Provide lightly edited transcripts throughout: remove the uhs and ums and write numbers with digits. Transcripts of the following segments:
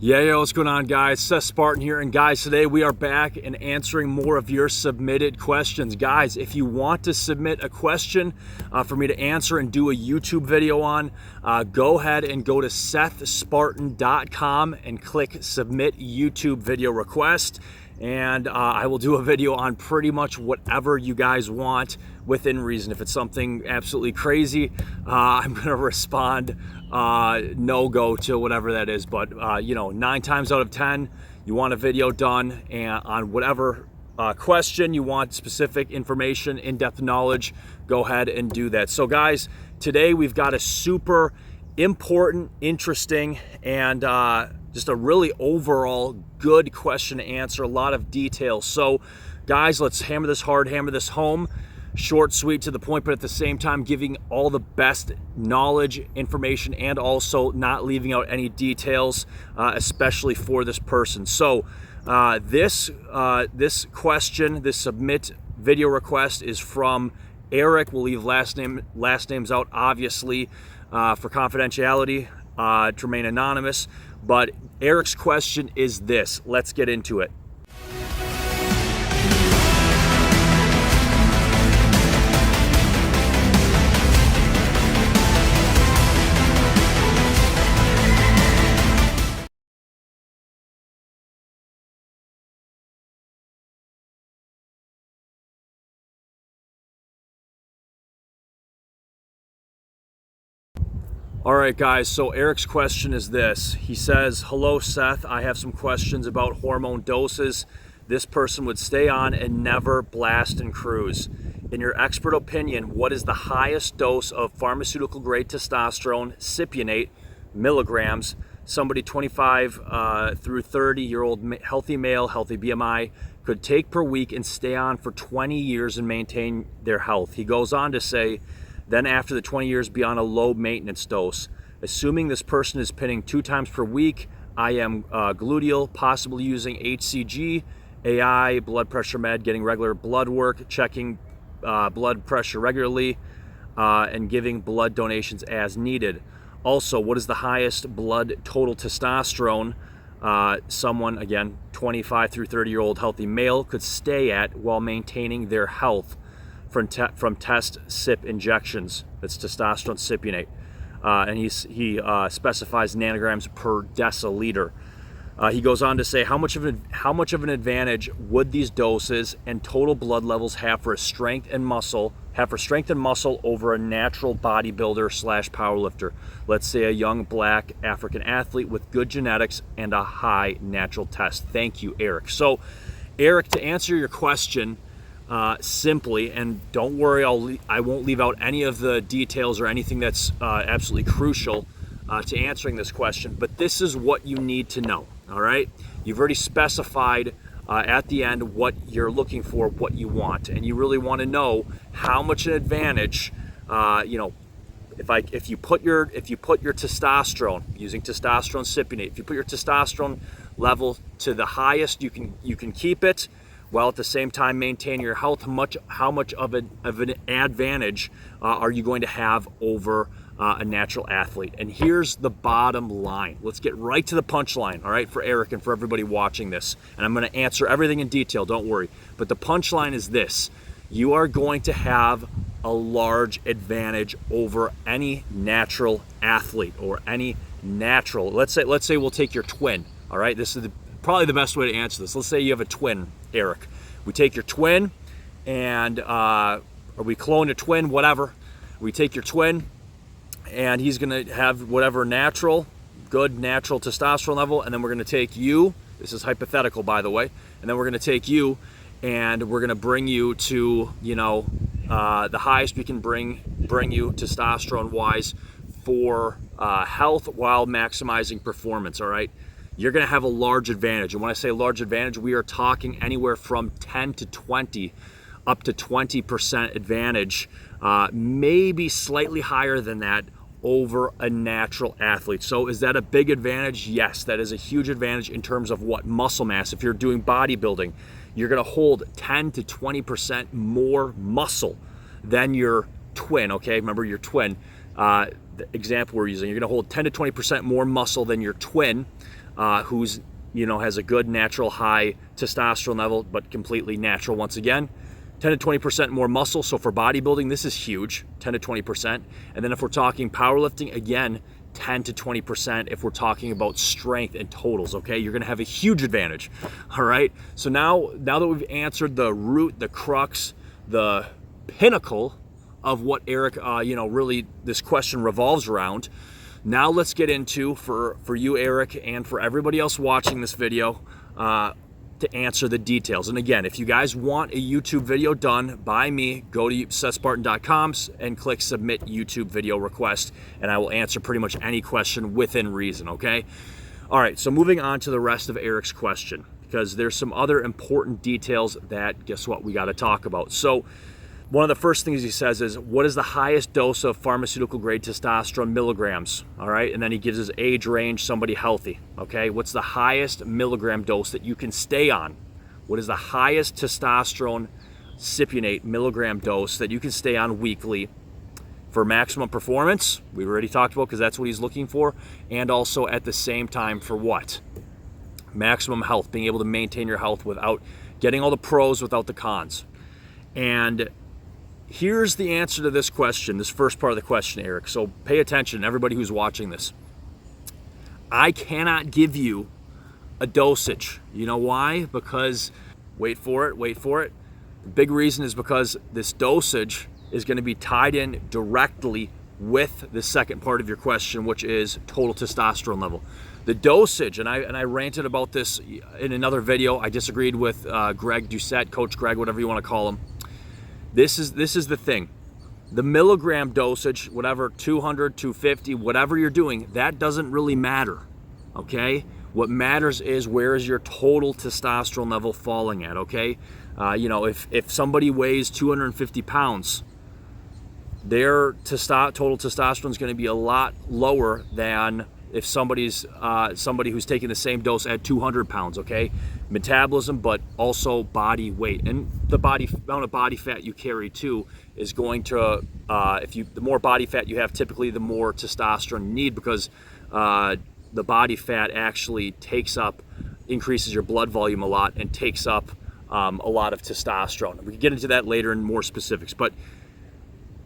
Yeah, what's going on, guys? Seth Spartan here, and guys, today we are back and answering more of your submitted questions. Guys, if you want to submit a question for me to answer and do a YouTube video on, go ahead and go to SethSpartan.com and click Submit YouTube Video Request, and I will do a video on pretty much whatever you guys want within reason. If it's something absolutely crazy, I'm going to respond no-go to whatever that is. But, 9 times out of 10, you want a video done and on whatever question you want, specific information, in-depth knowledge, go ahead and do that. So, guys, today we've got a super important, interesting, and just a really overall good question to answer, a lot of details. So, guys, let's hammer this hard, hammer this home. Short, sweet, to the point, but at the same time giving all the best knowledge, information, and also not leaving out any details, especially for this person. So this question, this submit video request, is from Eric. We'll leave last names out, obviously, for confidentiality, to remain anonymous. But Eric's question is this. Let's get into it. All right, guys, so Eric's question is this. He says, "Hello, Seth. I have some questions about hormone doses this person would stay on and never blast and cruise. In your expert opinion, what is the highest dose of pharmaceutical-grade testosterone, cypionate, milligrams, somebody 25 through 30-year-old healthy male, healthy BMI, could take per week and stay on for 20 years and maintain their health?" He goes on to say, "Then after the 20 years, be on a low maintenance dose. Assuming this person is pinning 2 times per week, I am gluteal, possibly using HCG, AI, blood pressure med, getting regular blood work, checking blood pressure regularly, and giving blood donations as needed. Also, what is the highest blood total testosterone someone, again, 25 through 30-year-old healthy male, could stay at while maintaining their health from test SIP injections?" That's testosterone cypionate. And he specifies nanograms per deciliter. He goes on to say, how much of an advantage would these doses and total blood levels have for strength and muscle over a natural bodybuilder / powerlifter? Let's say a young black African athlete with good genetics and a high natural test. Thank you, Eric. So, Eric, to answer your question, simply, and don't worry, I won't leave out any of the details or anything that's absolutely crucial to answering this question, but this is what you need to know, all right? You've already specified at the end what you're looking for, what you want, and you really want to know how much an advantage, if you put your testosterone, using testosterone cypionate, if you put your testosterone level to the highest you can keep it, while at the same time maintain your health, how much of an advantage are you going to have over a natural athlete? And here's the bottom line. Let's get right to the punchline, all right, for Eric and for everybody watching this. And I'm going to answer everything in detail, don't worry. But the punchline is this. You are going to have a large advantage over any natural athlete or any natural. Let's say we'll take your twin, all right? This is probably the best way to answer this. Let's say you have a twin, Eric. We take your twin and, or we clone a twin, whatever. We take your twin and he's gonna have whatever good natural testosterone level, and then we're gonna take you, this is hypothetical by the way, and then we're gonna take you and we're gonna bring you to, the highest we can bring you testosterone wise for health while maximizing performance, all right? You're going to have a large advantage. And when I say large advantage, we are talking anywhere from 10 to 20, up to 20% advantage, maybe slightly higher than that over a natural athlete. So is that a big advantage? Yes, that is a huge advantage in terms of what? Muscle mass. If you're doing bodybuilding, you're going to hold 10 to 20% more muscle than your twin, okay? Remember your twin, the example we're using. You're going to hold 10 to 20% more muscle than your twin. who's, has a good natural high testosterone level, but completely natural once again. 10 to 20% more muscle. So for bodybuilding, this is huge, 10 to 20%. And then if we're talking powerlifting, again, 10 to 20% if we're talking about strength and totals, okay? You're gonna have a huge advantage, all right? So now that we've answered the root, the crux, the pinnacle of what Eric, really this question revolves around, now let's get into, for you, Eric, and for everybody else watching this video, to answer the details. And again, if you guys want a YouTube video done by me, go to SethSpartan.com and click submit YouTube video request, and I will answer pretty much any question within reason, okay? All right, so moving on to the rest of Eric's question, because there's some other important details that, guess what, we got to talk about. So one of the first things he says is, what is the highest dose of pharmaceutical grade testosterone milligrams? All right, and then he gives his age range, somebody healthy, okay? What's the highest milligram dose that you can stay on? What is the highest testosterone cypionate milligram dose that you can stay on weekly for maximum performance? We've already talked about, because that's what he's looking for. And also at the same time for what? Maximum health, being able to maintain your health without getting all the pros without the cons. And here's the answer to this question, this first part of the question, Eric. So pay attention, everybody who's watching this. I cannot give you a dosage. You know why? Because, wait for it. The big reason is because this dosage is going to be tied in directly with the second part of your question, which is total testosterone level. The dosage, and I ranted about this in another video. I disagreed with Greg Doucette, Coach Greg, whatever you want to call him. This is the thing. The milligram dosage, whatever, 200, 250, whatever you're doing, that doesn't really matter, okay? What matters is, where is your total testosterone level falling at, okay? If somebody weighs 250 pounds, their total testosterone is going to be a lot lower than if somebody who's taking the same dose at 200 pounds, okay? Metabolism, but also body weight. And the amount of body fat you carry too is going to, the more body fat you have, typically the more testosterone you need, because the body fat actually increases your blood volume a lot and takes up a lot of testosterone. We can get into that later in more specifics, but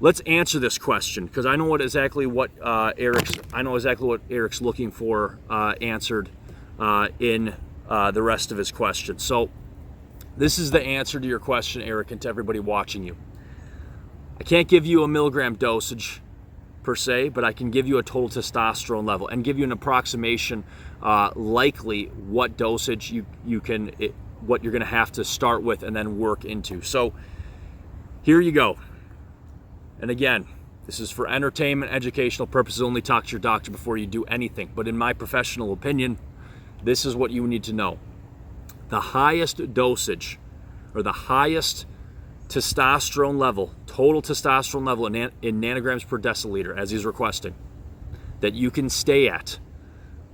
let's answer this question, because I know exactly what Eric's looking for answered in the rest of his question. So this is the answer to your question, Eric, and to everybody watching you. I can't give you a milligram dosage per se, but I can give you a total testosterone level and give you an approximation, likely what dosage what you're going to have to start with and then work into. So here you go. And again, this is for entertainment, educational purposes only. Talk to your doctor before you do anything. But in my professional opinion, this is what you need to know. The highest dosage, or the highest testosterone level, total testosterone level in nanograms per deciliter, as he's requesting, that you can stay at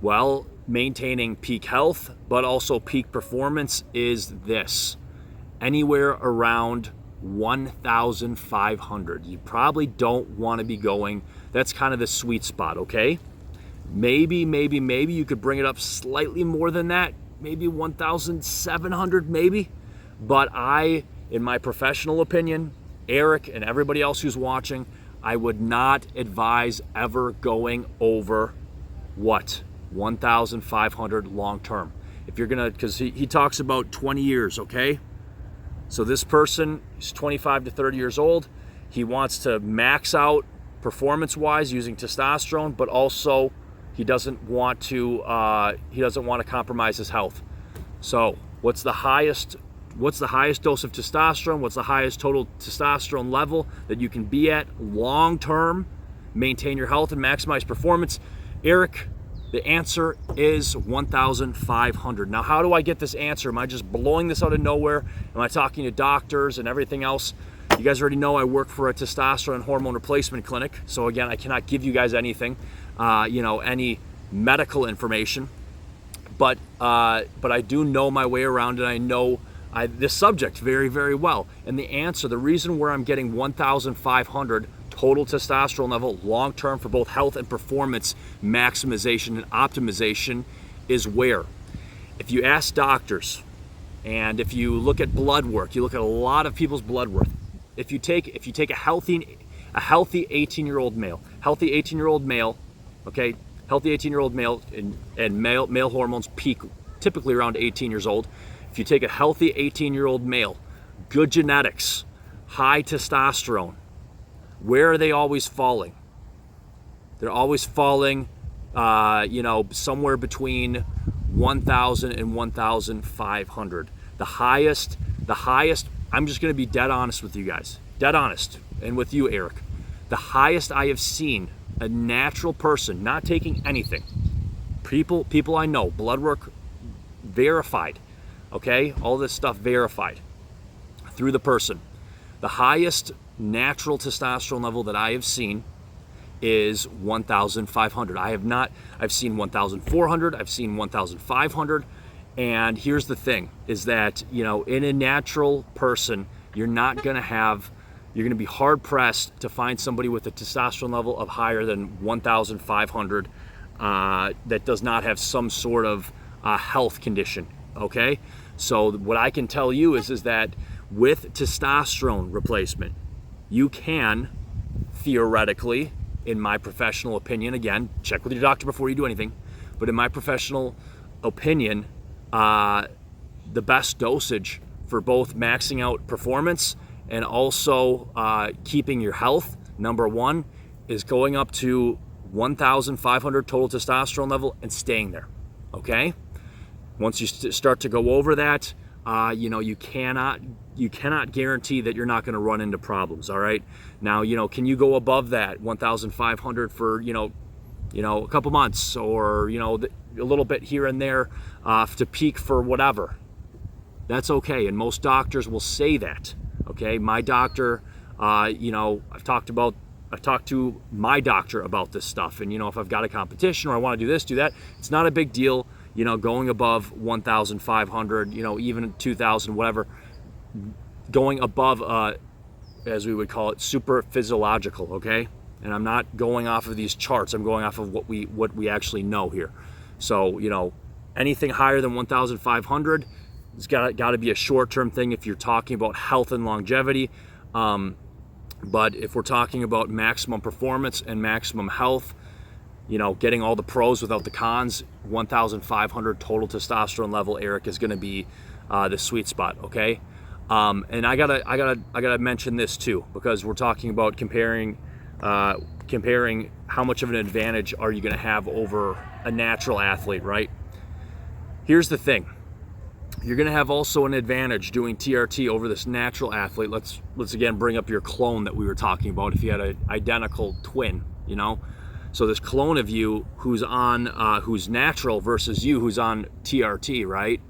while maintaining peak health, but also peak performance, is this. Anywhere around 1,500. You probably don't want to be going, that's kind of the sweet spot, okay? Maybe you could bring it up slightly more than that, maybe 1,700 maybe. But in my professional opinion, Eric and everybody else who's watching, I would not advise ever going over what? 1,500 long term. If you're gonna, because he talks about 20 years, okay? So this person is 25 to 30 years old. He wants to max out performance-wise using testosterone, but also he doesn't want to compromise his health. So what's the highest dose of testosterone? What's the highest total testosterone level that you can be at long-term, maintain your health and maximize performance? Eric, the answer is 1,500. Now, how do I get this answer? Am I just blowing this out of nowhere? Am I talking to doctors and everything else? You guys already know I work for a testosterone and hormone replacement clinic. So again, I cannot give you guys anything, any medical information. But I do know my way around, and I know this subject very, very well. And the answer, the reason where I'm getting 1,500 total testosterone level long-term for both health and performance maximization and optimization is where. If you ask doctors, and if you look at blood work, you look at a lot of people's blood work. If you take a healthy 18-year-old male, okay, healthy 18-year-old male, and male hormones peak typically around 18 years old. If you take a healthy 18-year-old male, good genetics, high testosterone, where are they always falling? They're always falling, somewhere between 1,000 and 1,500. The highest, I'm just gonna be dead honest with you guys, dead honest, and with you, Eric. The highest I have seen a natural person, not taking anything, people I know, blood work verified, okay? All this stuff verified through the person. The highest natural testosterone level that I have seen is 1,500. I've seen 1,400, I've seen 1,500. And here's the thing, is that, in a natural person, you're gonna be hard pressed to find somebody with a testosterone level of higher than 1,500 that does not have some sort of health condition, okay? So what I can tell you is that with testosterone replacement, you can theoretically, in my professional opinion, again, check with your doctor before you do anything, but in my professional opinion, the best dosage for both maxing out performance and also keeping your health, number one, is going up to 1,500 total testosterone level and staying there, okay? Once you start to go over that, you cannot guarantee that you're not going to run into problems. All right. Now, can you go above that 1,500 for a couple months, or a little bit here and there to peak for whatever? That's okay, and most doctors will say that. Okay, my doctor, I've talked to my doctor about this stuff, and if I've got a competition or I want to do this, do that, it's not a big deal. Going above 1,500, even 2,000, whatever, going above, as we would call it, super physiological, okay? And I'm not going off of these charts. I'm going off of what we actually know here. So, anything higher than 1,500, it's got to be a short-term thing if you're talking about health and longevity. But if we're talking about maximum performance and maximum health, getting all the pros without the cons, 1,500 total testosterone level, Eric, is going to be the sweet spot. Okay, and I gotta mention this too, because we're talking about comparing how much of an advantage are you going to have over a natural athlete, right? Here's the thing: you're going to have also an advantage doing TRT over this natural athlete. Let's again bring up your clone that we were talking about. If you had an identical twin, So this clone of you who's natural versus you who's on TRT, right?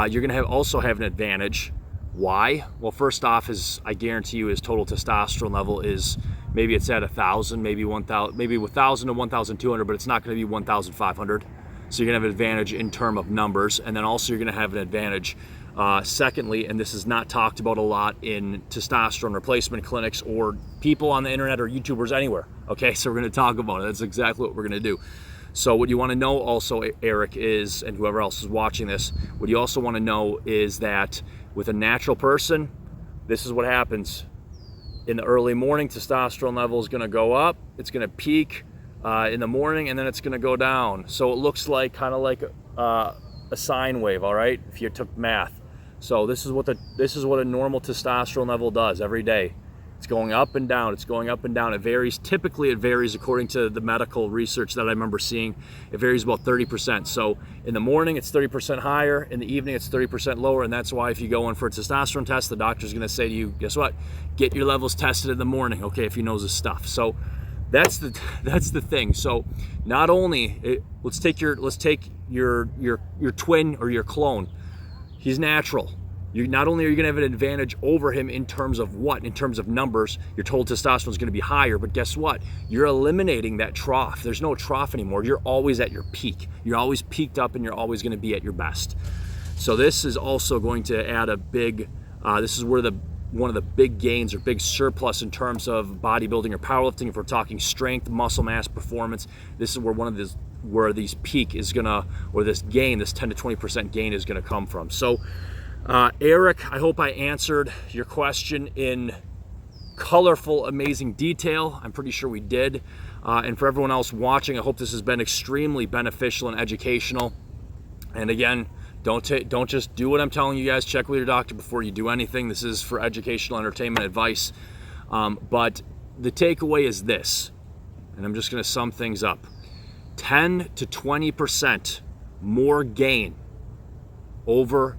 You're gonna also have an advantage. Why? Well, first off, I guarantee you his total testosterone level is, maybe it's at 1,000, maybe 1,000 to 1,200, but it's not gonna be 1,500. So you're gonna have an advantage in terms of numbers, and then also you're gonna have an advantage secondly, and this is not talked about a lot in testosterone replacement clinics or people on the internet or YouTubers anywhere. Okay, so we're going to talk about it. That's exactly what we're going to do. So what you want to know also, Eric, is, and whoever else is watching this, what you also want to know is that with a natural person, this is what happens. In the early morning, testosterone level is going to go up. It's going to peak in the morning, and then it's going to go down. So it looks like kind of like a sine wave. All right, if you took math. So this is what a normal testosterone level does every day. It's going up and down. It's going up and down. It varies. Typically, it varies according to the medical research that I remember seeing. It varies about 30%. So in the morning, it's 30% higher. In the evening, it's 30% lower. And that's why if you go in for a testosterone test, the doctor's going to say to you, guess what? Get your levels tested in the morning, okay, if he knows his stuff. So that's the thing. So not only let's take your twin or your clone. He's natural. Not only are you going to have an advantage over him in terms of what? In terms of numbers, your total testosterone is going to be higher, but guess what? You're eliminating that trough. There's no trough anymore. You're always at your peak. You're always peaked up, and you're always going to be at your best. So this is also going to add a big, this is where one of the big gains or big surplus in terms of bodybuilding or powerlifting, if we're talking strength, muscle mass, performance, this is where one where these peak is gonna, or this gain, this 10 to 20% gain is gonna come from. So Eric, I hope I answered your question in colorful, amazing detail. I'm pretty sure we did. And for everyone else watching, I hope this has been extremely beneficial and educational. And again, don't just do what I'm telling you guys. Check with your doctor before you do anything. This is for educational entertainment advice. But the takeaway is this, and I'm just going to sum things up. 10 to 20% more gain over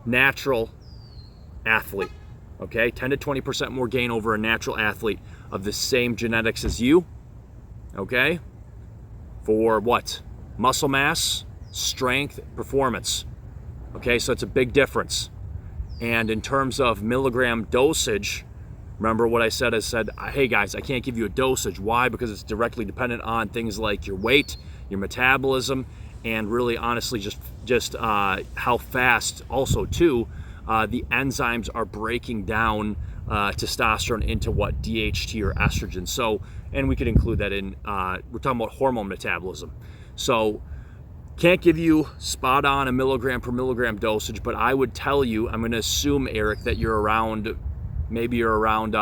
natural athlete. Okay, 10 to 20% more gain over a natural athlete of the same genetics as you. Okay, for what? Muscle mass, strength, performance. Okay, so it's a big difference. And in terms of milligram dosage, remember what I said? I said, hey guys, I can't give you a dosage. Why? Because it's directly dependent on things like your weight, your metabolism, and really honestly just how fast also too the enzymes are breaking down testosterone into what? DHT or estrogen. So, and we could include that in, we're talking about hormone metabolism. So can't give you spot on a milligram per milligram dosage, but I would tell you, I'm going to assume, Eric, that you're around, maybe you're around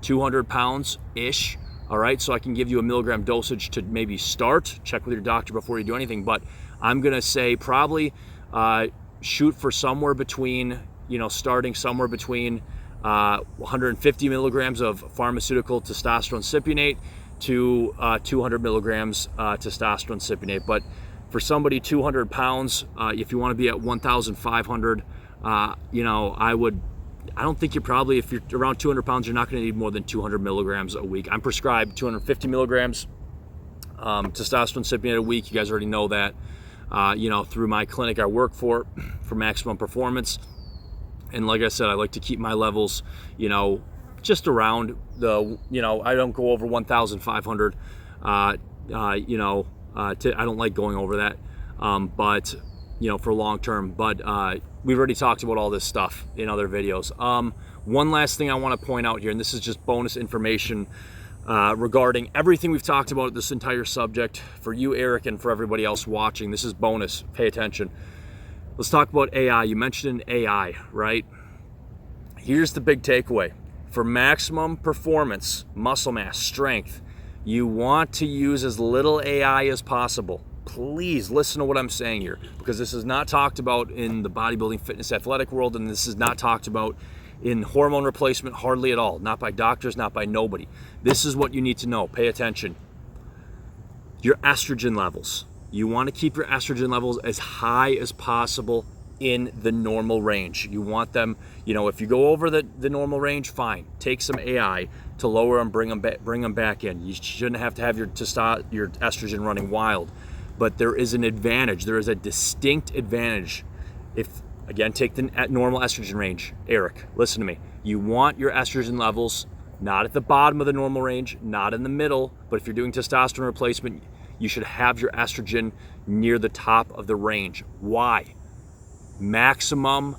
200 pounds-ish. All right, so I can give you a milligram dosage to maybe start. Check with your doctor before you do anything, but I'm going to say probably shoot for somewhere between, starting somewhere between 150 milligrams of pharmaceutical testosterone cypionate to 200 milligrams testosterone cypionate. But for somebody 200 pounds, if you want to be at 1,500, I don't think if you're around 200 pounds, you're not going to need more than 200 milligrams a week. I'm prescribed 250 milligrams testosterone cypionate a week. You guys already know that. Through my clinic I work for maximum performance. And like I said, I like to keep my levels, just around the, I don't go over 1,500. I don't like going over that, but for long term. But we've already talked about all this stuff in other videos. One last thing I want to point out here, and this is just bonus information regarding everything we've talked about this entire subject for you, Eric, and for everybody else watching. This is bonus. Pay attention. Let's talk about AI. You mentioned AI, right? Here's the big takeaway. For maximum performance, muscle mass, strength, you want to use as little AI as possible. Please listen to what I'm saying here, because this is not talked about in the bodybuilding, fitness, athletic world, and this is not talked about in hormone replacement hardly at all. Not by doctors, not by nobody. This is what you need to know. Pay attention. Your estrogen levels. You want to keep your estrogen levels as high as possible in the normal range. You want them, if you go over the normal range, fine. Take some AI to lower them, bring them back in. You shouldn't have to have your estrogen running wild. But there is an advantage. There is a distinct advantage. Again, take the normal estrogen range. Eric, listen to me. You want your estrogen levels not at the bottom of the normal range, not in the middle, but if you're doing testosterone replacement, you should have your estrogen near the top of the range. Why? Maximum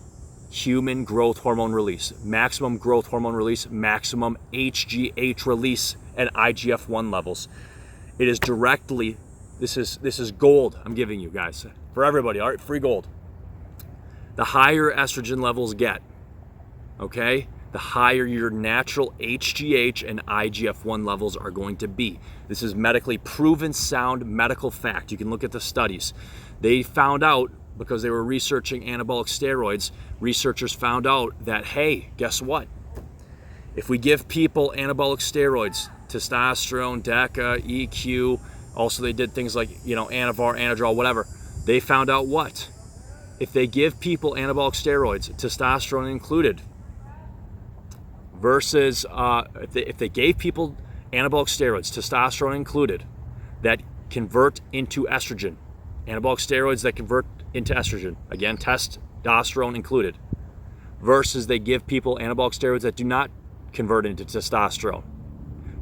human growth hormone release, maximum growth hormone release, maximum HGH release, and IGF-1 levels. It is directly, this is gold I'm giving you guys, for everybody, all right, free gold. The higher estrogen levels get, okay, the higher your natural HGH and IGF-1 levels are going to be. This is medically proven sound medical fact. You can look at the studies. They found out, because they were researching anabolic steroids, researchers found out that, hey, guess what? If we give people anabolic steroids, testosterone, DECA, EQ, also they did things like, Anavar, Anadrol, whatever, they found out what? If they give people anabolic steroids, testosterone included, versus if they gave people anabolic steroids, testosterone included, that convert into estrogen, anabolic steroids that convert into estrogen, again, testosterone included, versus they give people anabolic steroids that do not convert into testosterone.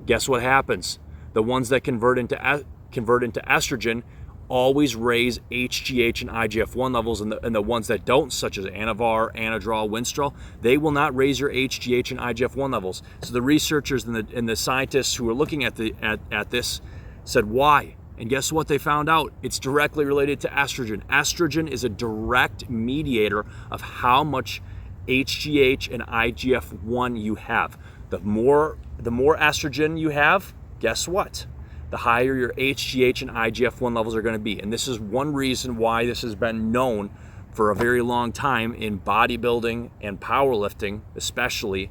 Guess what happens? The ones that convert into estrogen always raise HGH and IGF-1 levels, and the ones that don't, such as Anavar, Anadrol, Winstrol, they will not raise your HGH and IGF-1 levels. So the researchers and the scientists who were looking at this said, why? And guess what they found out? It's directly related to estrogen. Estrogen is a direct mediator of how much HGH and IGF-1 you have. The more estrogen you have, guess what? The higher your HGH and IGF-1 levels are going to be. And this is one reason why this has been known for a very long time in bodybuilding and powerlifting, especially.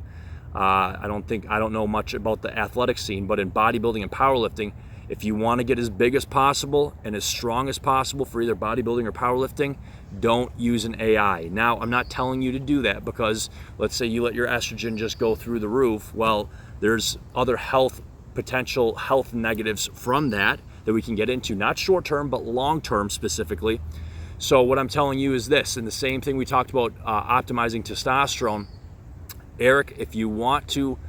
I don't know much about the athletic scene, but in bodybuilding and powerlifting, if you want to get as big as possible and as strong as possible for either bodybuilding or powerlifting, don't use an AI. Now, I'm not telling you to do that because let's say you let your estrogen just go through the roof. Well, there's other potential health negatives from that we can get into, not short term, but long term specifically. So what I'm telling you is this, and the same thing we talked about optimizing testosterone. Eric, if you want to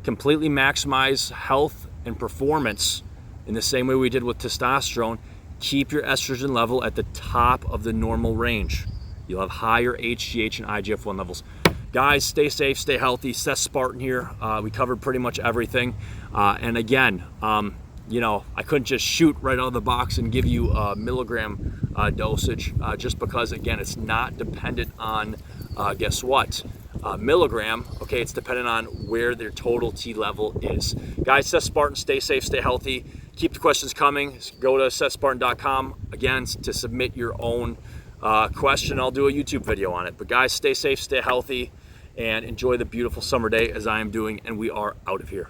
completely maximize health and performance in the same way we did with testosterone, keep your estrogen level at the top of the normal range. You'll have higher HGH and IGF-1 levels. Guys, stay safe, stay healthy. Seth Spartan here. We covered pretty much everything. And again, I couldn't just shoot right out of the box and give you a milligram dosage just because, again, it's not dependent on, guess what? Milligram. Okay, it's dependent on where their total T level is. Guys, Seth Spartan, stay safe, stay healthy. Keep the questions coming. Go to SethSpartan.com again to submit your own question. I'll do a YouTube video on it. But guys, stay safe, stay healthy, and enjoy the beautiful summer day as I am doing, and we are out of here.